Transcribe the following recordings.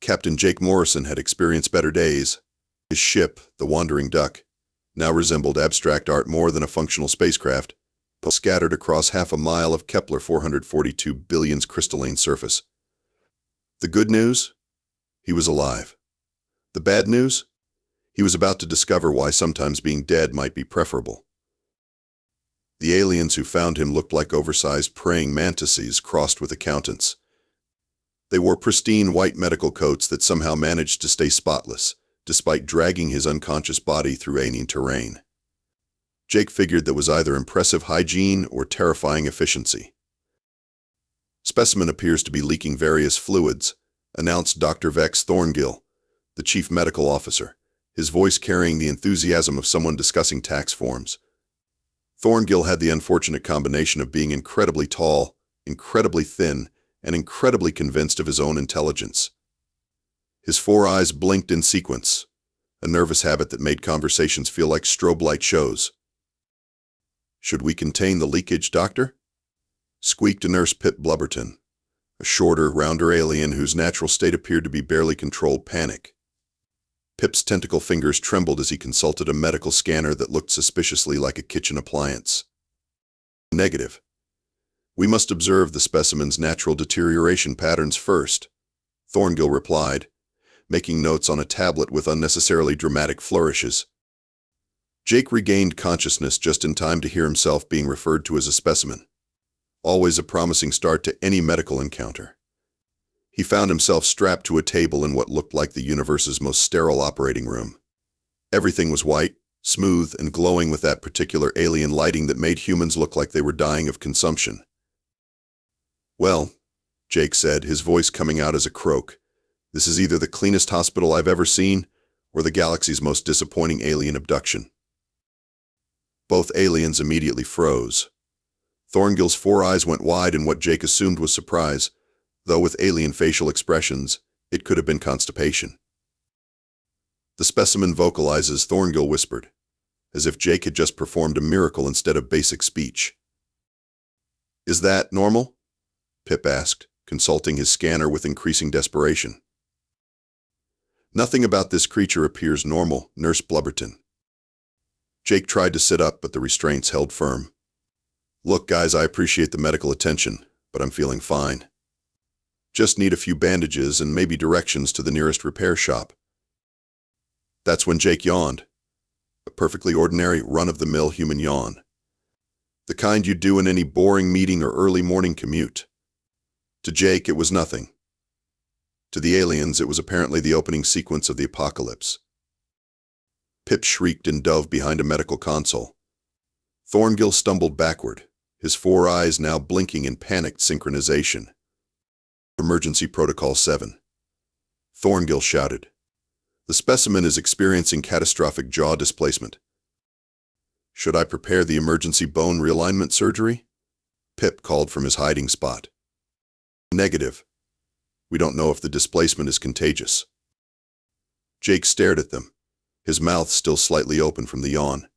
Captain Jake Morrison had experienced better days. His ship, the Wandering Duck, now resembled abstract art more than a functional spacecraft, scattered across half a mile of Kepler 442 billion's crystalline surface. The good news? He was alive. The bad news? He was about to discover why sometimes being dead might be preferable. The aliens who found him looked like oversized praying mantises crossed with accountants. They wore pristine white medical coats that somehow managed to stay spotless, despite dragging his unconscious body through alien terrain. Jake figured that was either impressive hygiene or terrifying efficiency. "Specimen appears to be leaking various fluids," announced Dr. Vex Thorngill, the chief medical officer, his voice carrying the enthusiasm of someone discussing tax forms. Thorngill had the unfortunate combination of being incredibly tall, incredibly thin, and incredibly convinced of his own intelligence. His 4 eyes blinked in sequence, a nervous habit that made conversations feel like strobe light shows. "Should we contain the leakage, Doctor?" squeaked Nurse Pip Blubberton, a shorter, rounder alien whose natural state appeared to be barely controlled panic. Pip's tentacle fingers trembled as he consulted a medical scanner that looked suspiciously like a kitchen appliance. "Negative. We must observe the specimen's natural deterioration patterns first," Thorngill replied, making notes on a tablet with unnecessarily dramatic flourishes. Jake regained consciousness just in time to hear himself being referred to as a specimen. Always a promising start to any medical encounter. He found himself strapped to a table in what looked like the universe's most sterile operating room. Everything was white, smooth, and glowing with that particular alien lighting that made humans look like they were dying of consumption. "Well," Jake said, his voice coming out as a croak, "this is either the cleanest hospital I've ever seen or the galaxy's most disappointing alien abduction." Both aliens immediately froze. Thorngill's 4 eyes went wide in what Jake assumed was surprise, though with alien facial expressions, it could have been constipation. "The specimen vocalizes," Thorngill whispered, as if Jake had just performed a miracle instead of basic speech. "Is that normal?" Pip asked, consulting his scanner with increasing desperation. "Nothing about this creature appears normal, Nurse Blubberton." Jake tried to sit up, but the restraints held firm. "Look, guys, I appreciate the medical attention, but I'm feeling fine. Just need a few bandages and maybe directions to the nearest repair shop." That's when Jake yawned. A perfectly ordinary, run-of-the-mill human yawn. The kind you'd do in any boring meeting or early morning commute. To Jake, it was nothing. To the aliens, it was apparently the opening sequence of the apocalypse. Pip shrieked and dove behind a medical console. Thorngill stumbled backward, his 4 eyes now blinking in panicked synchronization. "Emergency Protocol 7. Thorngill shouted. "The specimen is experiencing catastrophic jaw displacement. Should I prepare the emergency bone realignment surgery?" Pip called from his hiding spot. "Negative. We don't know if the displacement is contagious." Jake stared at them, his mouth still slightly open from the yawn.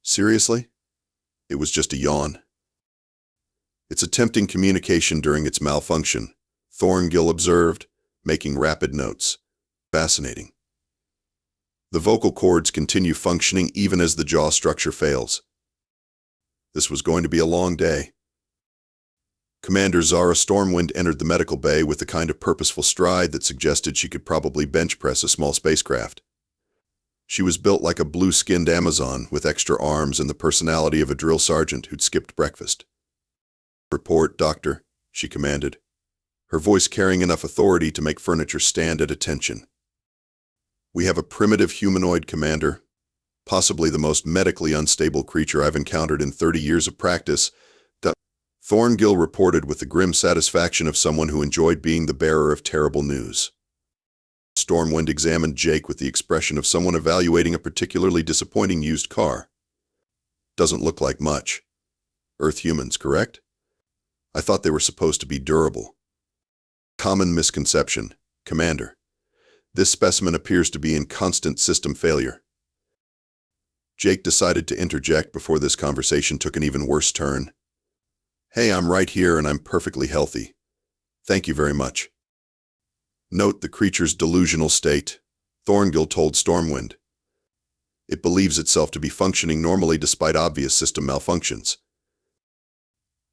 Seriously? It was just a yawn. "It's attempting communication during its malfunction," Thorngill observed, making rapid notes. "Fascinating. The vocal cords continue functioning even as the jaw structure fails." This was going to be a long day. Commander Zara Stormwind entered the medical bay with the kind of purposeful stride that suggested she could probably bench press a small spacecraft. She was built like a blue-skinned Amazon with extra arms and the personality of a drill sergeant who'd skipped breakfast. "Report, Doctor," she commanded, her voice carrying enough authority to make furniture stand at attention. "We have a primitive humanoid, Commander, possibly the most medically unstable creature I've encountered in 30 years of practice," Thorngill reported with the grim satisfaction of someone who enjoyed being the bearer of terrible news. Stormwind examined Jake with the expression of someone evaluating a particularly disappointing used car. "Doesn't look like much. Earth humans, correct? I thought they were supposed to be durable." "Common misconception, Commander. This specimen appears to be in constant system failure." Jake decided to interject before this conversation took an even worse turn. "Hey, I'm right here and I'm perfectly healthy. Thank you very much." Note the creature's delusional state, Thorngill told Stormwind. It believes itself to be functioning normally despite obvious system malfunctions.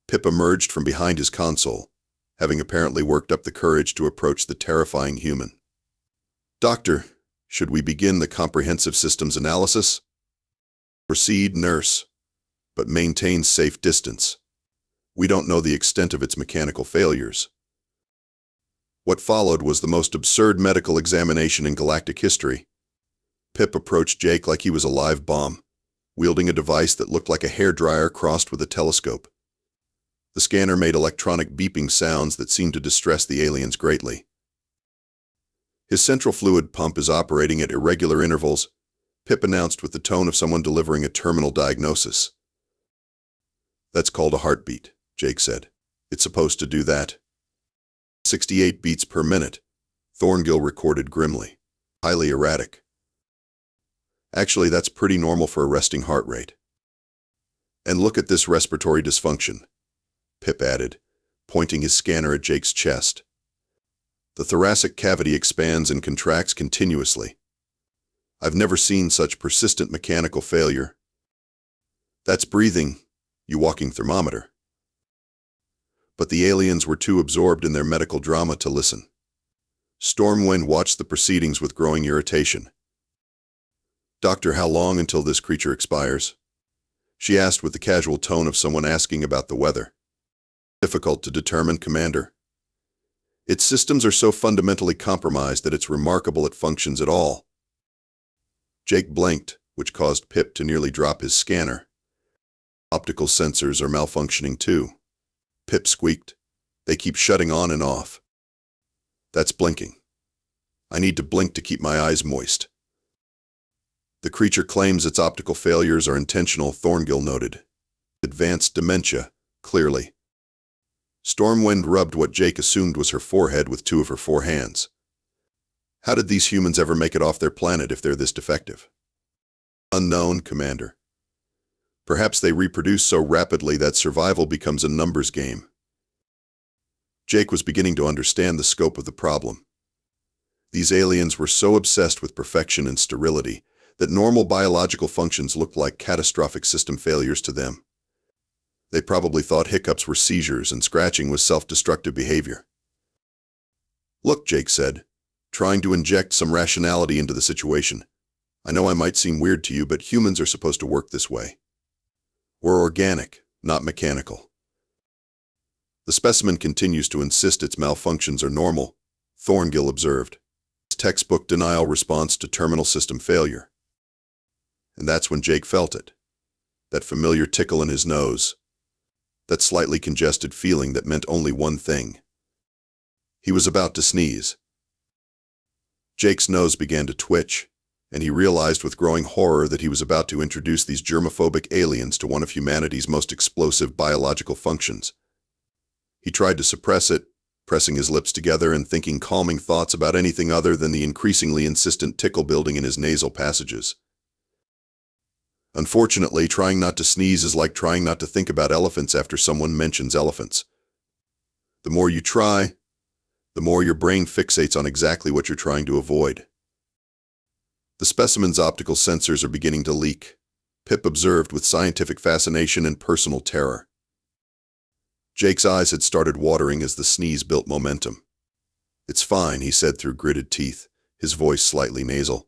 Pip emerged from behind his console, having apparently worked up the courage to approach the terrifying human. Doctor, should we begin the comprehensive systems analysis? Proceed, nurse, but maintain safe distance. We don't know the extent of its mechanical failures. What followed was the most absurd medical examination in galactic history. Pip approached Jake like he was a live bomb, wielding a device that looked like a hairdryer crossed with a telescope. The scanner made electronic beeping sounds that seemed to distress the aliens greatly. His central fluid pump is operating at irregular intervals, Pip announced with the tone of someone delivering a terminal diagnosis. That's called a heartbeat, Jake said. It's supposed to do that. 68 beats per minute, Thorngill recorded grimly. Highly erratic. Actually, that's pretty normal for a resting heart rate. And look at this respiratory dysfunction, Pip added, pointing his scanner at Jake's chest. The thoracic cavity expands and contracts continuously. I've never seen such persistent mechanical failure. That's breathing, you walking thermometer. But the aliens were too absorbed in their medical drama to listen. Stormwind watched the proceedings with growing irritation. Doctor, how long until this creature expires? She asked with the casual tone of someone asking about the weather. Difficult to determine, Commander. Its systems are so fundamentally compromised that it's remarkable it functions at all. Jake blinked, which caused Pip to nearly drop his scanner. Optical sensors are malfunctioning too. Pip squeaked. They keep shutting on and off. That's blinking. I need to blink to keep my eyes moist. The creature claims its optical failures are intentional, Thorngill noted. Advanced dementia, clearly. Stormwind rubbed what Jake assumed was her forehead with two of her four hands. How did these humans ever make it off their planet if they're this defective? Unknown, Commander. Perhaps they reproduce so rapidly that survival becomes a numbers game. Jake was beginning to understand the scope of the problem. These aliens were so obsessed with perfection and sterility that normal biological functions looked like catastrophic system failures to them. They probably thought hiccups were seizures and scratching was self-destructive behavior. Look, Jake said, trying to inject some rationality into the situation. I know I might seem weird to you, but humans are supposed to work this way. We're organic, not mechanical. The specimen continues to insist its malfunctions are normal, Thorngill observed. It's textbook denial response to terminal system failure. And that's when Jake felt it. That familiar tickle in his nose. That slightly congested feeling that meant only one thing. He was about to sneeze. Jake's nose began to twitch, and he realized with growing horror that he was about to introduce these germophobic aliens to one of humanity's most explosive biological functions. He tried to suppress it, pressing his lips together and thinking calming thoughts about anything other than the increasingly insistent tickle building in his nasal passages. Unfortunately, trying not to sneeze is like trying not to think about elephants after someone mentions elephants. The more you try, the more your brain fixates on exactly what you're trying to avoid. The specimen's optical sensors are beginning to leak, Pip observed with scientific fascination and personal terror. Jake's eyes had started watering as the sneeze built momentum. It's fine, he said through gritted teeth, his voice slightly nasal.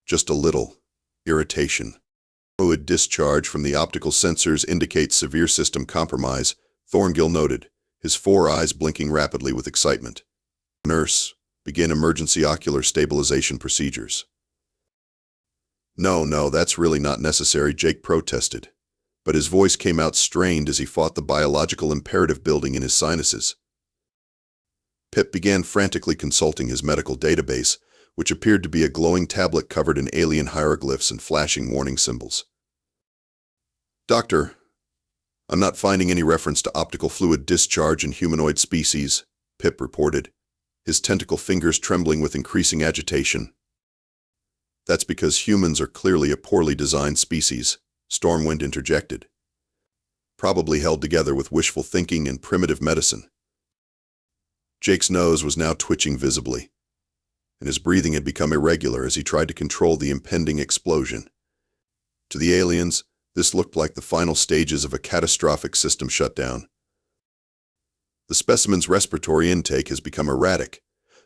Just a little irritation. Fluid discharge from the optical sensors indicates severe system compromise, Thorngill noted, his four eyes blinking rapidly with excitement. Nurse, begin emergency ocular stabilization procedures. No, that's really not necessary, Jake protested, but his voice came out strained as he fought the biological imperative building in his sinuses. Pip began frantically consulting his medical database, which appeared to be a glowing tablet covered in alien hieroglyphs and flashing warning symbols. Doctor, I'm not finding any reference to optical fluid discharge in humanoid species, Pip reported, his tentacle fingers trembling with increasing agitation. That's because humans are clearly a poorly designed species, Stormwind interjected. Probably held together with wishful thinking and primitive medicine. Jake's nose was now twitching visibly, and his breathing had become irregular as he tried to control the impending explosion. To the aliens, this looked like the final stages of a catastrophic system shutdown. The specimen's respiratory intake has become erratic,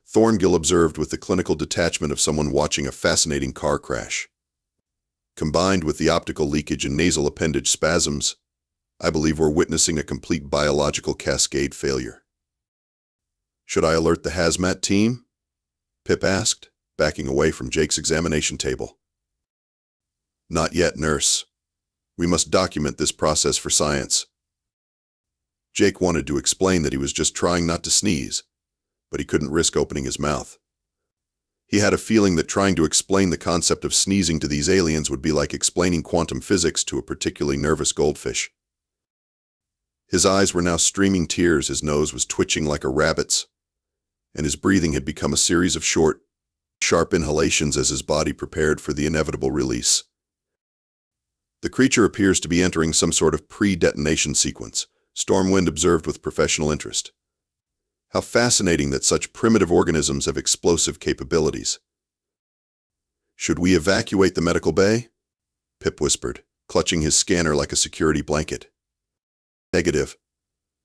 Thorngill observed with the clinical detachment of someone watching a fascinating car crash. Combined with the optical leakage and nasal appendage spasms, I believe we're witnessing a complete biological cascade failure. Should I alert the hazmat team? Pip asked, backing away from Jake's examination table. Not yet, nurse. We must document this process for science. Jake wanted to explain that he was just trying not to sneeze, but he couldn't risk opening his mouth. He had a feeling that trying to explain the concept of sneezing to these aliens would be like explaining quantum physics to a particularly nervous goldfish. His eyes were now streaming tears, his nose was twitching like a rabbit's, and his breathing had become a series of short, sharp inhalations as his body prepared for the inevitable release. The creature appears to be entering some sort of pre-detonation sequence, Stormwind observed with professional interest. How fascinating that such primitive organisms have explosive capabilities. Should we evacuate the medical bay? Pip whispered, clutching his scanner like a security blanket. Negative.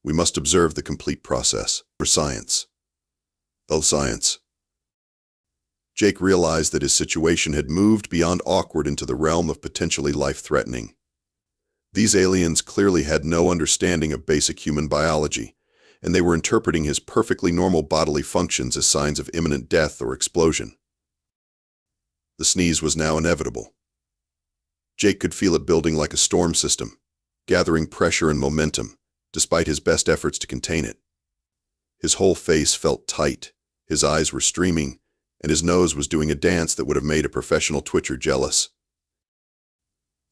We must observe the complete process. For science. Oh, science. Jake realized that his situation had moved beyond awkward into the realm of potentially life-threatening. These aliens clearly had no understanding of basic human biology, and they were interpreting his perfectly normal bodily functions as signs of imminent death or explosion. The sneeze was now inevitable. Jake could feel it building like a storm system, gathering pressure and momentum, despite his best efforts to contain it. His whole face felt tight, his eyes were streaming, and his nose was doing a dance that would have made a professional twitcher jealous.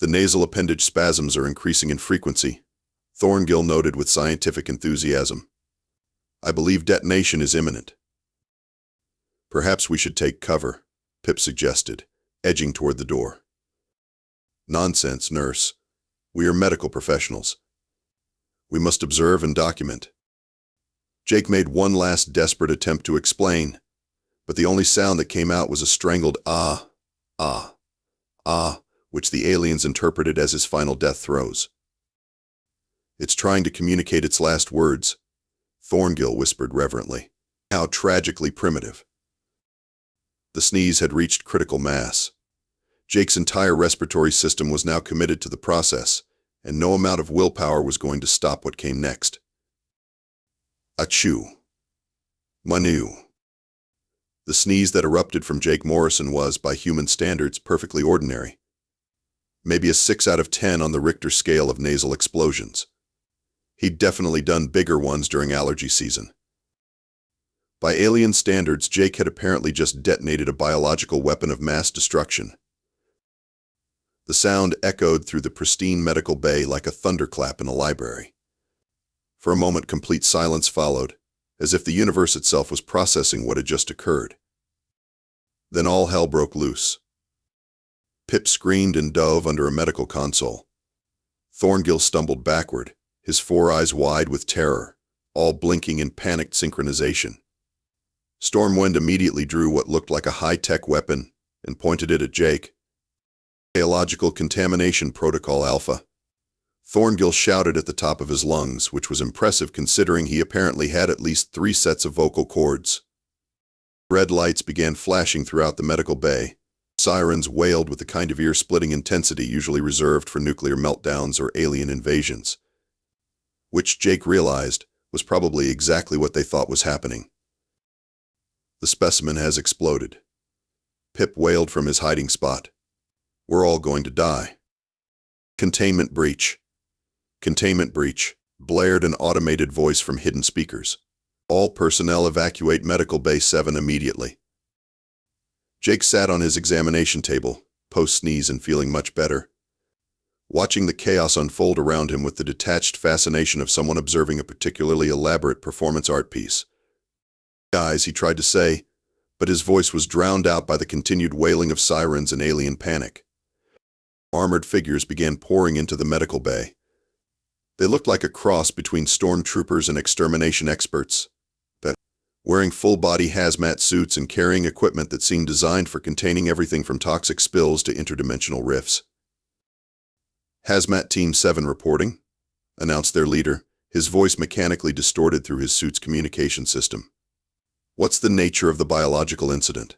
The nasal appendage spasms are increasing in frequency, Thorngill noted with scientific enthusiasm. I believe detonation is imminent. Perhaps we should take cover, Pip suggested, edging toward the door. Nonsense, nurse. We are medical professionals. We must observe and document. Jake made one last desperate attempt to explain, but the only sound that came out was a strangled ah, ah, ah, which the aliens interpreted as his final death throes. It's trying to communicate its last words, Thorngill whispered reverently. How tragically primitive. The sneeze had reached critical mass. Jake's entire respiratory system was now committed to the process, and no amount of willpower was going to stop what came next. Achoo. Manu. The sneeze that erupted from Jake Morrison was, by human standards, perfectly ordinary. Maybe a 6 out of 10 on the Richter scale of nasal explosions. He'd definitely done bigger ones during allergy season. By alien standards, Jake had apparently just detonated a biological weapon of mass destruction. The sound echoed through the pristine medical bay like a thunderclap in a library. For a moment, complete silence followed, as if the universe itself was processing what had just occurred. Then all hell broke loose. Pip screamed and dove under a medical console. Thorngill stumbled backward, his 4 eyes wide with terror, all blinking in panicked synchronization. Stormwind immediately drew what looked like a high-tech weapon and pointed it at Jake. Biological Contamination Protocol Alpha. Thorngill shouted at the top of his lungs, which was impressive considering he apparently had at least 3 sets of vocal cords. Red lights began flashing throughout the medical bay. Sirens wailed with the kind of ear-splitting intensity usually reserved for nuclear meltdowns or alien invasions, which Jake realized was probably exactly what they thought was happening. The specimen has exploded. Pip wailed from his hiding spot. We're all going to die. Containment breach. Containment breach, blared an automated voice from hidden speakers. All personnel evacuate Medical Bay 7 immediately. Jake sat on his examination table, post-sneeze and feeling much better, watching the chaos unfold around him with the detached fascination of someone observing a particularly elaborate performance art piece. Guys, he tried to say, but his voice was drowned out by the continued wailing of sirens and alien panic. Armored figures began pouring into the medical bay. They looked like a cross between stormtroopers and extermination experts. wearing full-body hazmat suits and carrying equipment that seemed designed for containing everything from toxic spills to interdimensional rifts. "Hazmat Team 7 reporting," announced their leader, his voice mechanically distorted through his suit's communication system. "What's the nature of the biological incident?"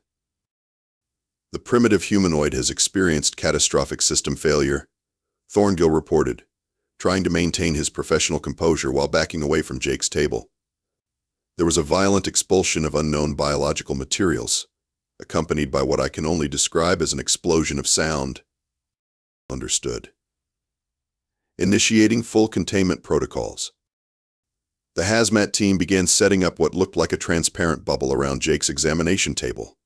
"The primitive humanoid has experienced catastrophic system failure," Thorngill reported, trying to maintain his professional composure while backing away from Jake's table. "There was a violent expulsion of unknown biological materials, accompanied by what I can only describe as an explosion of sound." "Understood. Initiating full containment protocols." The hazmat team began setting up what looked like a transparent bubble around Jake's examination table.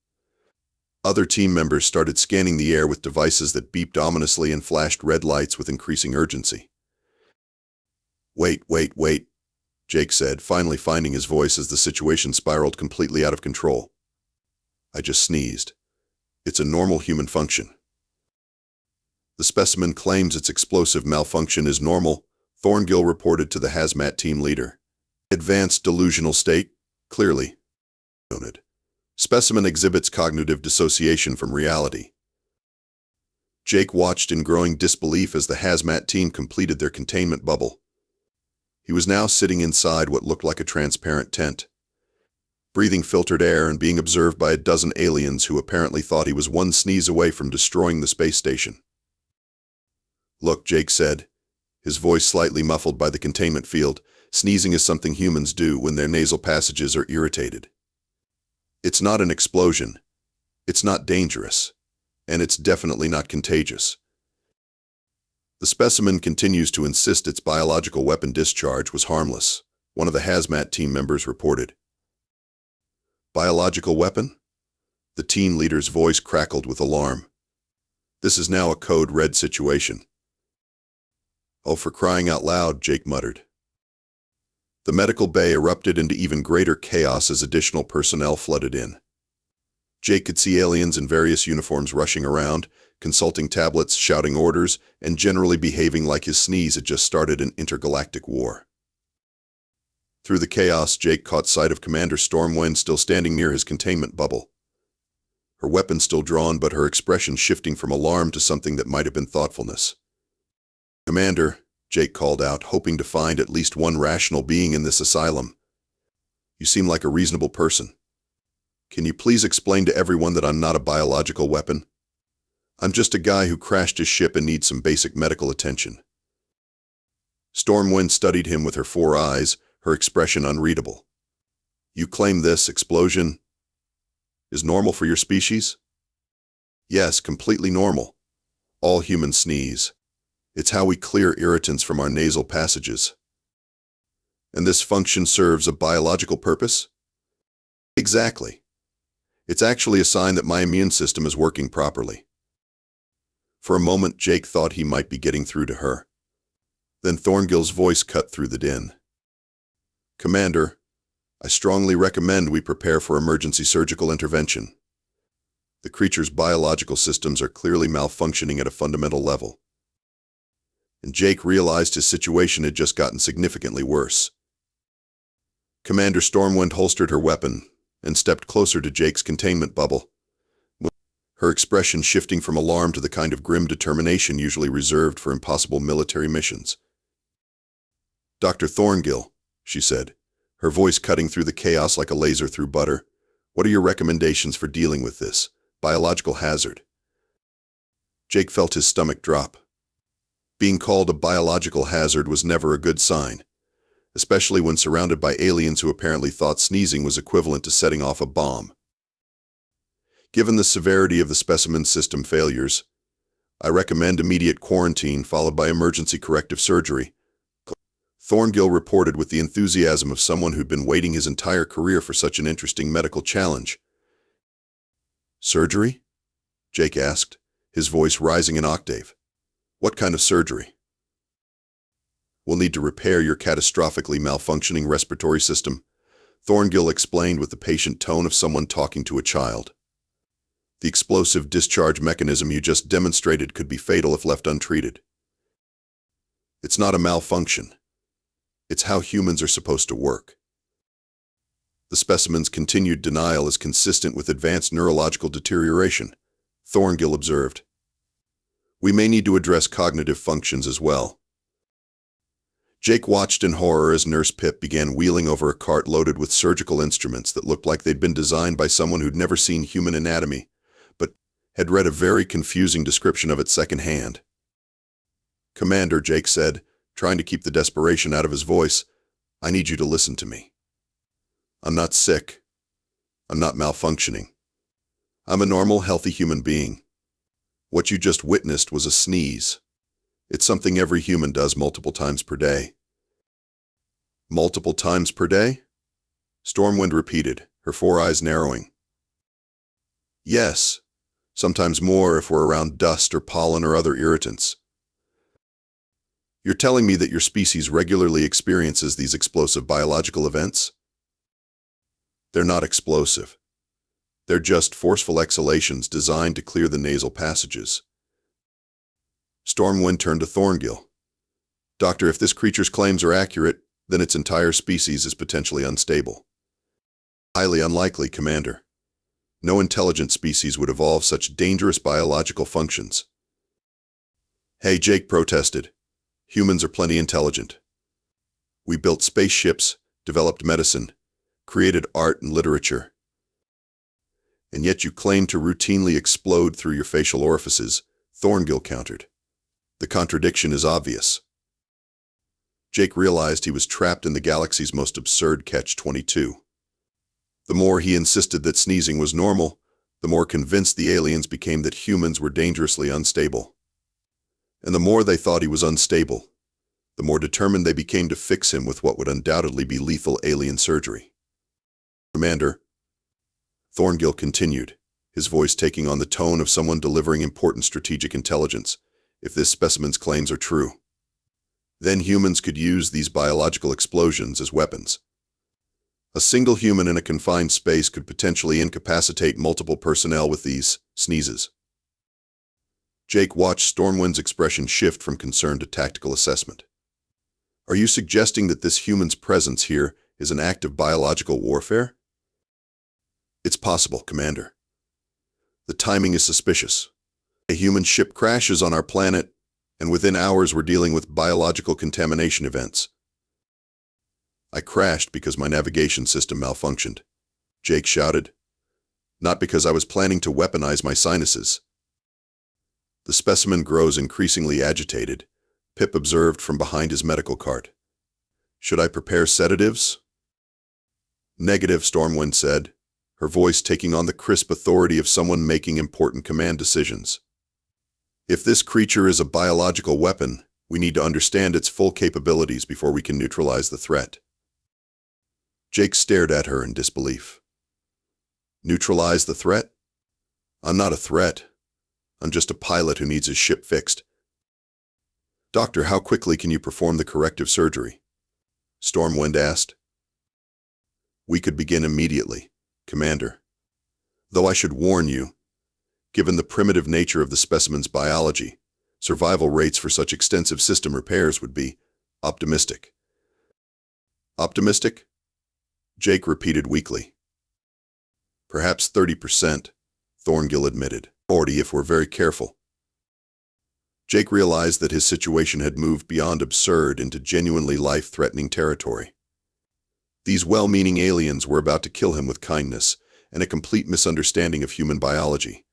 Other team members started scanning the air with devices that beeped ominously and flashed red lights with increasing urgency. Wait, Jake said, finally finding his voice as the situation spiraled completely out of control. "I just sneezed. It's a normal human function." "The specimen claims its explosive malfunction is normal," Thorngill reported to the hazmat team leader. "Advanced delusional state, clearly noted. Specimen exhibits cognitive dissociation from reality." Jake watched in growing disbelief as the hazmat team completed their containment bubble. He was now sitting inside what looked like a transparent tent, breathing filtered air and being observed by a dozen aliens who apparently thought he was one sneeze away from destroying the space station. "Look," Jake said, his voice slightly muffled by the containment field, "sneezing is something humans do when their nasal passages are irritated. It's not an explosion, it's not dangerous, and it's definitely not contagious." The specimen continues to insist its biological weapon discharge was harmless, one of the hazmat team members reported. "Biological weapon?" The team leader's voice crackled with alarm. "This is now a code red situation." "Oh, for crying out loud," Jake muttered. The medical bay erupted into even greater chaos as additional personnel flooded in. Jake could see aliens in various uniforms rushing around, consulting tablets, shouting orders, and generally behaving like his sneeze had just started an intergalactic war. Through the chaos, Jake caught sight of Commander Stormwind still standing near his containment bubble. Her weapon still drawn, but her expression shifting from alarm to something that might have been thoughtfulness. "Commander," Jake called out, hoping to find at least one rational being in this asylum. "You seem like a reasonable person. Can you please explain to everyone that I'm not a biological weapon? I'm just a guy who crashed his ship and needs some basic medical attention." Stormwind studied him with her 4 eyes, her expression unreadable. "You claim this explosion is normal for your species?" "Yes, completely normal. All humans sneeze. It's how we clear irritants from our nasal passages." "And this function serves a biological purpose?" "Exactly. It's actually a sign that my immune system is working properly." For a moment, Jake thought he might be getting through to her. Then Thorngill's voice cut through the din. "Commander, I strongly recommend we prepare for emergency surgical intervention. The creature's biological systems are clearly malfunctioning at a fundamental level." And Jake realized his situation had just gotten significantly worse. Commander Stormwind holstered her weapon and stepped closer to Jake's containment bubble, her expression shifting from alarm to the kind of grim determination usually reserved for impossible military missions. "Dr. Thorngill," she said, her voice cutting through the chaos like a laser through butter, "what are your recommendations for dealing with this biological hazard?" Jake felt his stomach drop. Being called a biological hazard was never a good sign, especially when surrounded by aliens who apparently thought sneezing was equivalent to setting off a bomb. "Given the severity of the specimen system failures, I recommend immediate quarantine followed by emergency corrective surgery," Thorngill reported with the enthusiasm of someone who'd been waiting his entire career for such an interesting medical challenge. "Surgery?" Jake asked, his voice rising an octave. "What kind of surgery?" "We'll need to repair your catastrophically malfunctioning respiratory system," Thorngill explained with the patient tone of someone talking to a child. "The explosive discharge mechanism you just demonstrated could be fatal if left untreated." "It's not a malfunction. It's how humans are supposed to work." The specimen's continued denial is consistent with advanced neurological deterioration, Thorngill observed. We may need to address cognitive functions as well. Jake watched in horror as Nurse Pip began wheeling over a cart loaded with surgical instruments that looked like they'd been designed by someone who'd never seen human anatomy, but had read a very confusing description of it secondhand. Commander, Jake said, trying to keep the desperation out of his voice, I need you to listen to me. I'm not sick. I'm not malfunctioning. I'm a normal, healthy human being. What you just witnessed was a sneeze. It's something every human does multiple times per day. Multiple times per day? Stormwind repeated, her 4 eyes narrowing. Yes, sometimes more if we're around dust or pollen or other irritants. You're telling me that your species regularly experiences these explosive biological events? They're not explosive. They're just forceful exhalations designed to clear the nasal passages. Stormwind turned to Thorngill. Doctor, if this creature's claims are accurate, then its entire species is potentially unstable. Highly unlikely, Commander. No intelligent species would evolve such dangerous biological functions. Hey, Jake protested. Humans are plenty intelligent. We built spaceships, developed medicine, created art and literature. And yet you claim to routinely explode through your facial orifices, Thorngill countered. The contradiction is obvious. Jake realized he was trapped in the galaxy's most absurd catch-22. The more he insisted that sneezing was normal, the more convinced the aliens became that humans were dangerously unstable. And the more they thought he was unstable, the more determined they became to fix him with what would undoubtedly be lethal alien surgery. Commander, Thorngill continued, his voice taking on the tone of someone delivering important strategic intelligence. If this specimen's claims are true, then humans could use these biological explosions as weapons. A single human in a confined space could potentially incapacitate multiple personnel with these sneezes. Jake watched Stormwind's expression shift from concern to tactical assessment. Are you suggesting that this human's presence here is an act of biological warfare? It's possible, Commander. The timing is suspicious. A human ship crashes on our planet, and within hours we're dealing with biological contamination events. I crashed because my navigation system malfunctioned, Jake shouted. Not because I was planning to weaponize my sinuses. The specimen grows increasingly agitated, Pip observed from behind his medical cart. Should I prepare sedatives? Negative, Stormwind said, her voice taking on the crisp authority of someone making important command decisions. If this creature is a biological weapon, we need to understand its full capabilities before we can neutralize the threat. Jake stared at her in disbelief. Neutralize the threat? I'm not a threat. I'm just a pilot who needs his ship fixed. Doctor, how quickly can you perform the corrective surgery? Stormwind asked. We could begin immediately, Commander. Though I should warn you, given the primitive nature of the specimen's biology, survival rates for such extensive system repairs would be optimistic. Optimistic? Jake repeated weakly. Perhaps 30%, Thorngill admitted. 40 if we're very careful. Jake realized that his situation had moved beyond absurd into genuinely life-threatening territory. These well-meaning aliens were about to kill him with kindness and a complete misunderstanding of human biology.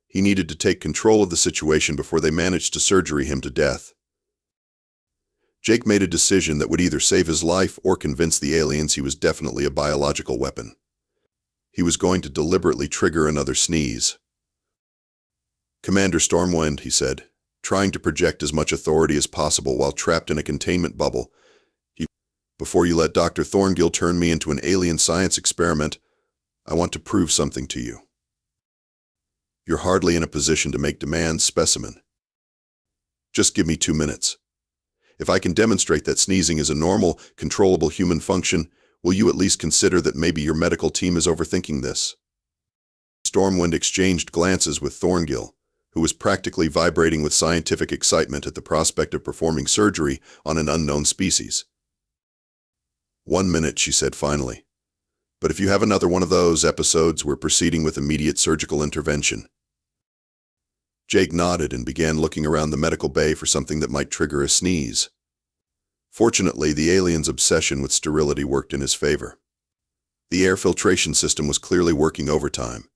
He needed to take control of the situation before they managed to surgery him to death. Jake made a decision that would either save his life or convince the aliens he was definitely a biological weapon. He was going to deliberately trigger another sneeze. Commander Stormwind, he said, trying to project as much authority as possible while trapped in a containment bubble. Before you let Dr. Thorngill turn me into an alien science experiment, I want to prove something to you. You're hardly in a position to make demands, specimen. Just give me 2 minutes. If I can demonstrate that sneezing is a normal, controllable human function, will you at least consider that maybe your medical team is overthinking this? Stormwind exchanged glances with Thorngill, who was practically vibrating with scientific excitement at the prospect of performing surgery on an unknown species. 1 minute, she said finally. But if you have another one of those episodes, we're proceeding with immediate surgical intervention. Jake nodded and began looking around the medical bay for something that might trigger a sneeze. Fortunately, the alien's obsession with sterility worked in his favor. The air filtration system was clearly working overtime,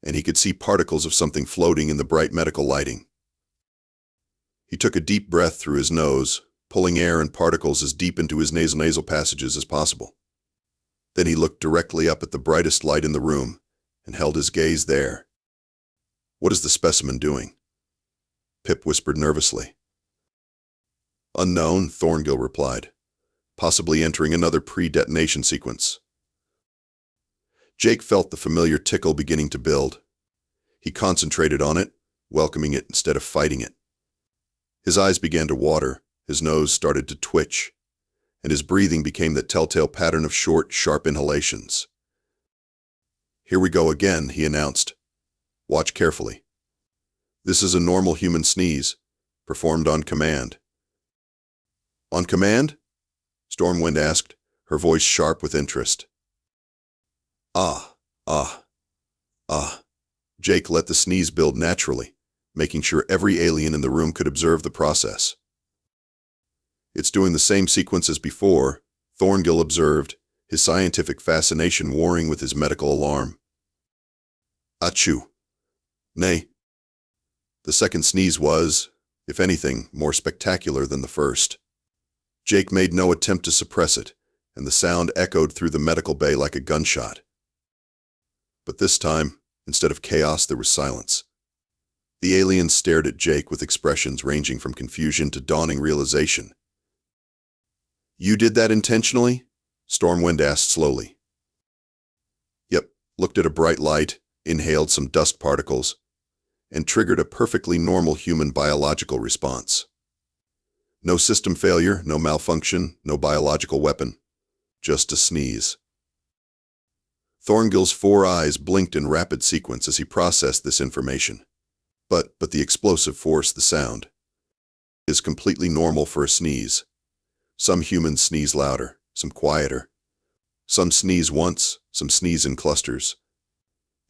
and he could see particles of something floating in the bright medical lighting. He took a deep breath through his nose, pulling air and particles as deep into his nasal passages as possible. Then he looked directly up at the brightest light in the room and held his gaze there. "What is the specimen doing?" Pip whispered nervously. "Unknown," Thorngill replied. "Possibly entering another pre-detonation sequence." Jake felt the familiar tickle beginning to build. He concentrated on it, welcoming it instead of fighting it. His eyes began to water, his nose started to twitch, and his breathing became that telltale pattern of short, sharp inhalations. "Here we go again," he announced. "Watch carefully. This is a normal human sneeze, performed on command." "On command?" Stormwind asked, her voice sharp with interest. Ah. Jake let the sneeze build naturally, making sure every alien in the room could observe the process. "It's doing the same sequence as before," Thorngill observed, his scientific fascination warring with his medical alarm. "Achoo. Nay." The second sneeze was, if anything, more spectacular than the first. Jake made no attempt to suppress it, and the sound echoed through the medical bay like a gunshot. But this time, instead of chaos, there was silence. The aliens stared at Jake with expressions ranging from confusion to dawning realization. "You did that intentionally?" Stormwind asked slowly. "Yep," looked at a bright light, inhaled some dust particles, and triggered a perfectly normal human biological response. No system failure, no malfunction, no biological weapon. Just a sneeze. Thorngill's 4 eyes blinked in rapid sequence as he processed this information. But the explosive force, the sound, is completely normal for a sneeze. Some humans sneeze louder, some quieter. Some sneeze once, some sneeze in clusters.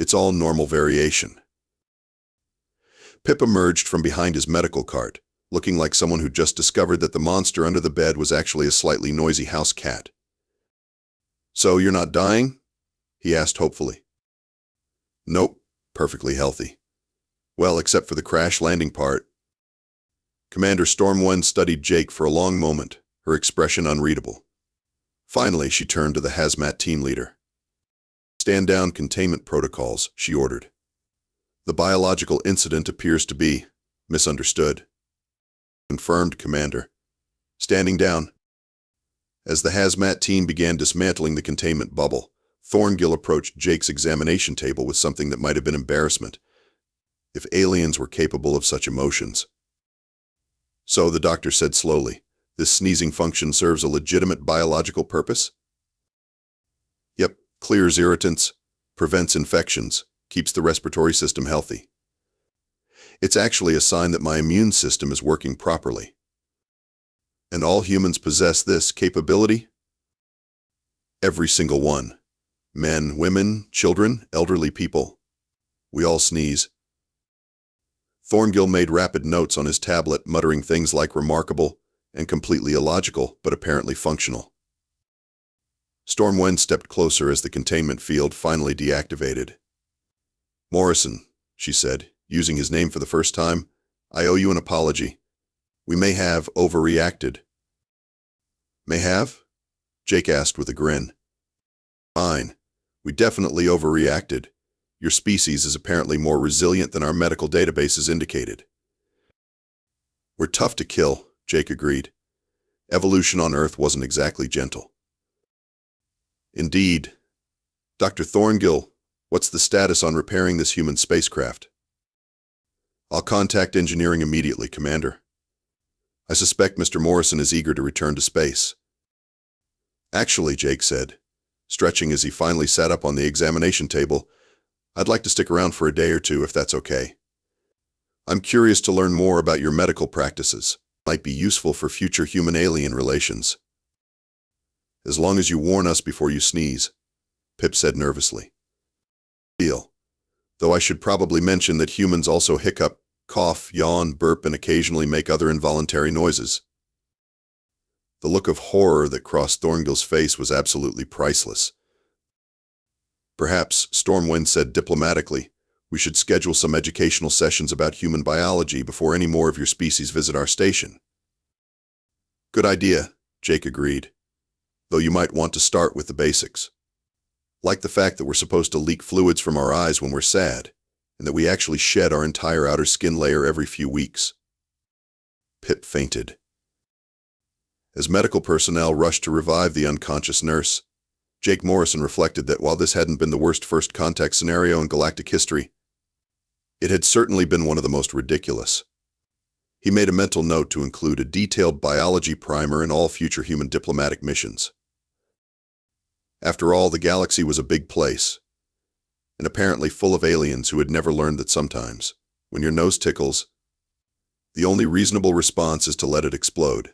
It's all normal variation. Pip emerged from behind his medical cart, looking like someone who just discovered that the monster under the bed was actually a slightly noisy house cat. "So you're not dying?" he asked hopefully. "Nope, perfectly healthy. Well, except for the crash landing part." Commander Stormwind studied Jake for a long moment, her expression unreadable. Finally, she turned to the hazmat team leader. "Stand down containment protocols," she ordered. "The biological incident appears to be misunderstood." "Confirmed, Commander." "Standing down." As the hazmat team began dismantling the containment bubble, Thorngill approached Jake's examination table with something that might have been embarrassment, if aliens were capable of such emotions. "So," the doctor said slowly, "this sneezing function serves a legitimate biological purpose?" "Yep, clears irritants, prevents infections, keeps the respiratory system healthy. It's actually a sign that my immune system is working properly." "And all humans possess this capability?" "Every single one. Men, women, children, elderly people. We all sneeze." Thorngill made rapid notes on his tablet, muttering things like remarkable and completely illogical, but apparently functional. Stormwind stepped closer as the containment field finally deactivated. "Morrison," she said, using his name for the first time, "I owe you an apology. We may have overreacted." "May have?" Jake asked with a grin. "Fine. We definitely overreacted. Your species is apparently more resilient than our medical databases indicated." "We're tough to kill," Jake agreed. "Evolution on Earth wasn't exactly gentle." "Indeed. Dr. Thorngill, what's the status on repairing this human spacecraft?" "I'll contact engineering immediately, Commander. I suspect Mr. Morrison is eager to return to space." "Actually," Jake said, stretching as he finally sat up on the examination table, "I'd like to stick around for a day or two if that's okay. I'm curious to learn more about your medical practices. Might be useful for future human-alien relations. As long as you warn us before you sneeze." Pip said nervously. Deal. Though I should probably mention that humans also hiccup, cough, yawn, burp, and occasionally make other involuntary noises. The look of horror that crossed Thorngill's face was absolutely priceless. Perhaps, Stormwind said diplomatically, we should schedule some educational sessions about human biology before any more of your species visit our station. Good idea, Jake agreed, though you might want to start with the basics. Like the fact that we're supposed to leak fluids from our eyes when we're sad, and that we actually shed our entire outer skin layer every few weeks. Pip fainted. As medical personnel rushed to revive the unconscious nurse, Jake Morrison reflected that while this hadn't been the worst first contact scenario in galactic history, it had certainly been one of the most ridiculous. He made a mental note to include a detailed biology primer in all future human diplomatic missions. After all, the galaxy was a big place, and apparently full of aliens who had never learned that sometimes, when your nose tickles, the only reasonable response is to let it explode.